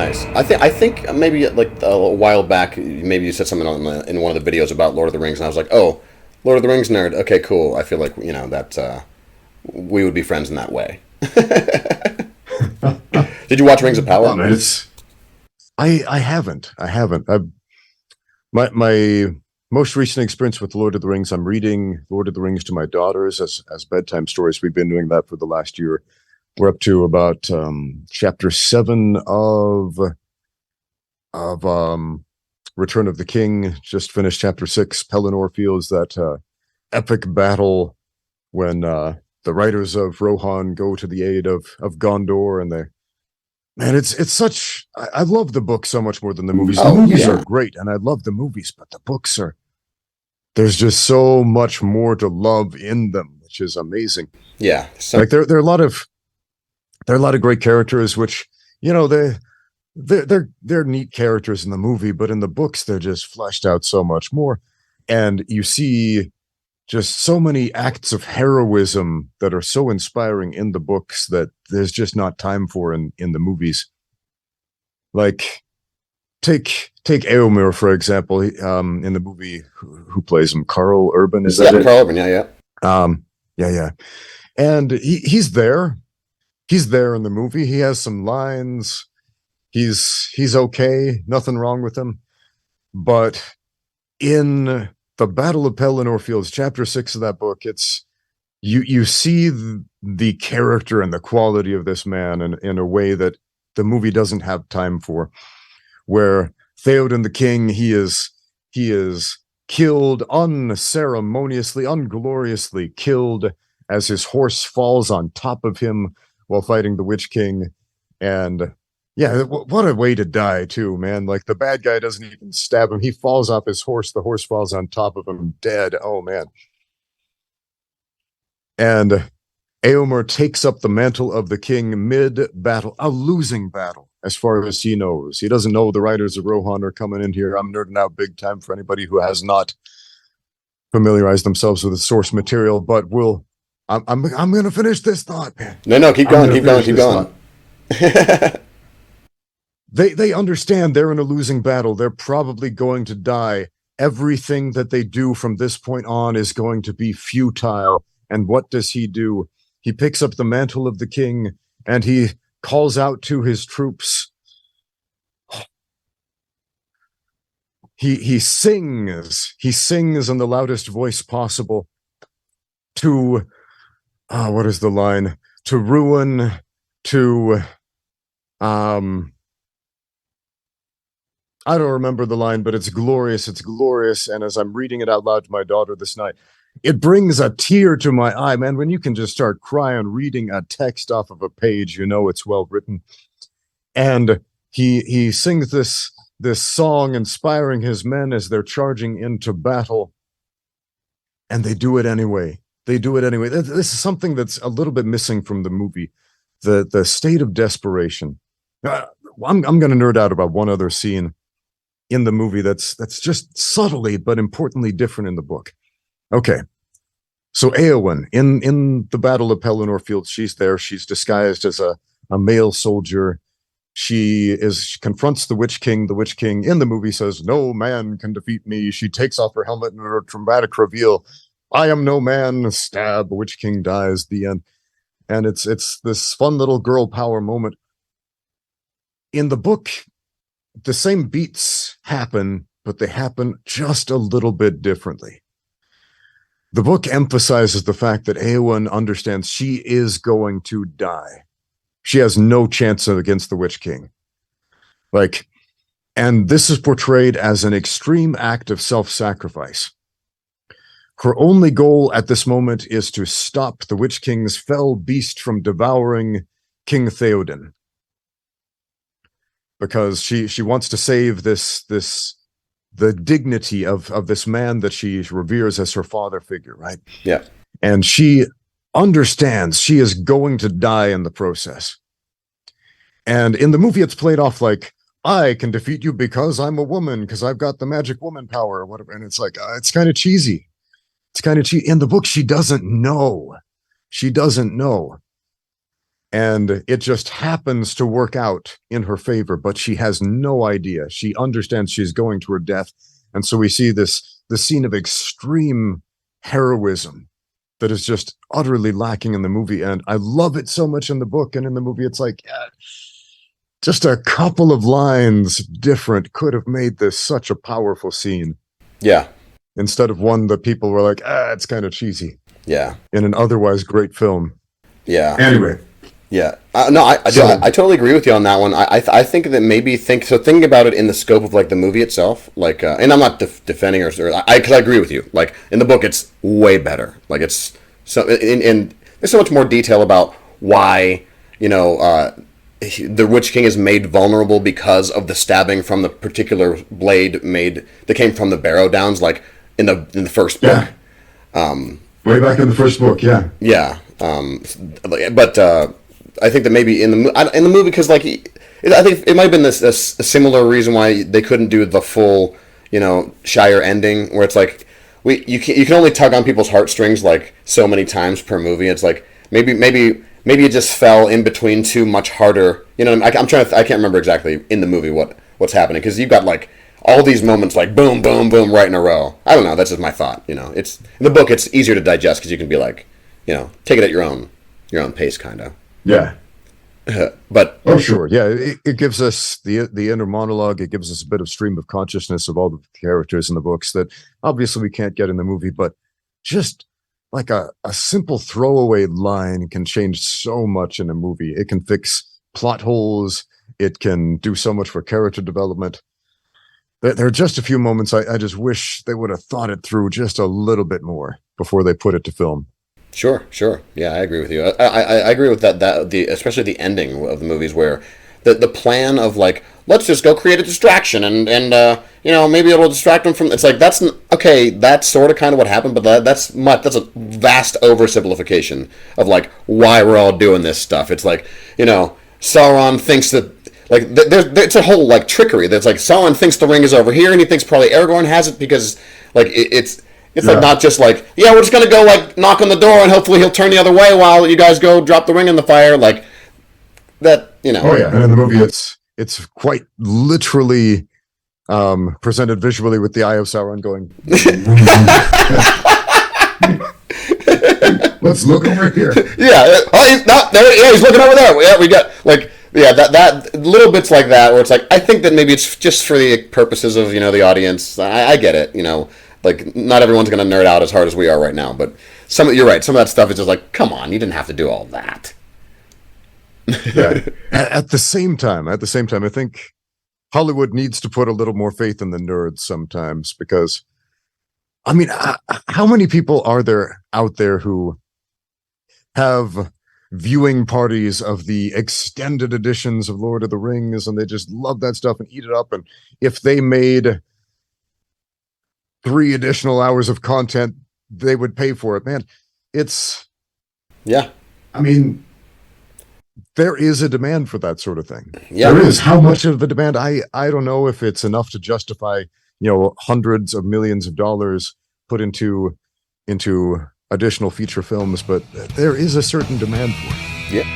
Nice. I think maybe like a while back, maybe you said something in one of the videos about Lord of the Rings, and I was like, oh, Lord of the Rings nerd. Okay, cool. I feel like that we would be friends in that way. Did you watch Rings of Oh Power? man, I haven't. My most recent experience with Lord of the Rings, I'm reading Lord of the Rings to my daughters as bedtime stories. We've been doing that for the last year. We're up to about chapter 7 of Return of the King. Just finished chapter 6. Pelennor feels that epic battle when the riders of Rohan go to the aid of Gondor, and they man, it's such. I love the book so much more than the movies. The Oh movies are yeah, great, and I love the movies, but the books are. There's just so much more to love in them, which is amazing. yeah. Like there are a lot of great characters, which they're neat characters in the movie, but in the books they're just fleshed out so much more, and you see just so many acts of heroism that are so inspiring in the books that there's just not time for in the movies. Like take Eomer for example. In the movie, who plays him? Carl Urban, is that Yeah, it? Carl Urban. Yeah, yeah. Yeah, and he's there. He's there in the movie. He has some lines. He's okay. Nothing wrong with him. But in the Battle of Pelennor Fields, chapter 6 of that book, it's you see the character and the quality of this man in a way that the movie doesn't have time for. Where Theoden the king, he is killed unceremoniously, ungloriously killed as his horse falls on top of him while fighting the Witch King. And yeah, what a way to die too, man. Like the bad guy doesn't even stab him. He falls off his horse. The horse falls on top of him, dead. Oh man. And Eomer takes up the mantle of the king mid-battle, a losing battle, as far as he knows. He doesn't know the riders of Rohan are coming in here. I'm nerding out big time for anybody who has not familiarized themselves with the source material, but I'm going to finish this thought, man. No, keep I'm going, going to keep going, finish keep this going. thought. They understand they're in a losing battle. They're probably going to die. Everything that they do from this point on is going to be futile. And what does he do? He picks up the mantle of the king and he calls out to his troops. He sings. He sings in the loudest voice possible to what is the line? To ruin, to I don't remember the line, but it's glorious. It's glorious. And as I'm reading it out loud to my daughter this night, it brings a tear to my eye, man. When you can just start crying reading a text off of a page, you know it's well written. And he sings this song inspiring his men as they're charging into battle. And they do it anyway. They do it anyway. This is something that's a little bit missing from the movie. The state of desperation. I'm going to nerd out about one other scene in the movie that's just subtly but importantly different in the book. Okay. So Eowyn, in the Battle of Pelennor Fields, she's there. She's disguised as a male soldier. She confronts the Witch King. The Witch King in the movie says, "No man can defeat me." She takes off her helmet and her dramatic reveal, "I am no man." Stab. The Witch King dies. The end. And it's this fun little girl power moment. In the book, the same beats happen, but they happen just a little bit differently. The book emphasizes the fact that Eowyn understands she is going to die. She has no chance against the Witch King. And this is portrayed as an extreme act of self-sacrifice. Her only goal at this moment is to stop the Witch King's fell beast from devouring King Theoden. Because she wants to save the dignity of this man that she reveres as her father figure, right? Yeah. And she understands she is going to die in the process. And in the movie, it's played off like, I can defeat you because I'm a woman, because I've got the magic woman power or whatever. And it's like, it's kind of cheesy. It's kind of cheesy. In the book, she doesn't know. She doesn't know. and it just happens to work out in her favor, but she has no idea. She understands she's going to her death. And so we see the scene of extreme heroism that is just utterly lacking in the movie. And I love it so much in the book, and in the movie, it's like just a couple of lines different could have made this such a powerful scene. Yeah. Instead of one that people were like, it's kind of cheesy. Yeah. In an otherwise great film. Yeah. Anyway. Yeah. No, I totally agree with you on that one. I think that thinking about it in the scope of like the movie itself, like, and I'm not defending her, because I agree with you. Like in the book, it's way better. Like it's so, and there's so much more detail about why, the Witch King is made vulnerable because of the stabbing from the particular blade that came from the Barrow Downs, like in the first book. Yeah. Way back in the first book, yeah. Yeah. But I think that maybe in the movie, because like I think it might have been a similar reason why they couldn't do the full Shire ending, where it's like you can only tug on people's heartstrings like so many times per movie. It's like maybe it just fell in between too much harder. I can't remember exactly in the movie what's happening, because you've got like all these moments like boom, boom, boom right in a row. I don't know. That's just my thought. It's in the book. It's easier to digest because you can be like, take it at your own pace, kind of. Yeah. But sure, yeah, it gives us the inner monologue. It gives us a bit of stream of consciousness of all the characters in the books that obviously we can't get in the movie. But just like a simple throwaway line can change so much in a movie. It can fix plot holes. It can do so much for character development. There are just a few moments I just wish they would have thought it through just a little bit more before they put it to film. Sure. Yeah, I agree with you. I agree with that. Especially the ending of the movies, where the plan of like, let's just go create a distraction and maybe it'll distract them from. It's like that's okay. That's sort of kind of what happened, but that's a vast oversimplification of like why we're all doing this stuff. It's like Sauron thinks that. Like it's a whole like trickery. That's like Sauron thinks the ring is over here, and he thinks probably Aragorn has it because like it's like not just like we're just gonna go like knock on the door and hopefully he'll turn the other way while you guys go drop the ring in the fire, like that. Oh yeah, and in the movie it's quite literally presented visually with the Eye of Sauron going. Let's look over here. Yeah. Oh, he's not there. Yeah, he's looking over there. Yeah, we got like. Yeah, that little bits like that where it's like I think that maybe it's just for the purposes of the audience. I get it, like not everyone's gonna nerd out as hard as we are right now, but you're right. Some of that stuff is just like, come on, you didn't have to do all that. Yeah. At the same time, I think Hollywood needs to put a little more faith in the nerds sometimes, because I mean, how many people are there out there who have viewing parties of the extended editions of Lord of the Rings, and they just love that stuff and eat it up? And if they made 3 additional hours of content, they would pay for it. Man, I mean, there is a demand for that sort of thing. Yeah, there is. How much of the demand? I don't know if it's enough to justify hundreds of millions of dollars put into additional feature films, but there is a certain demand for it. Yeah.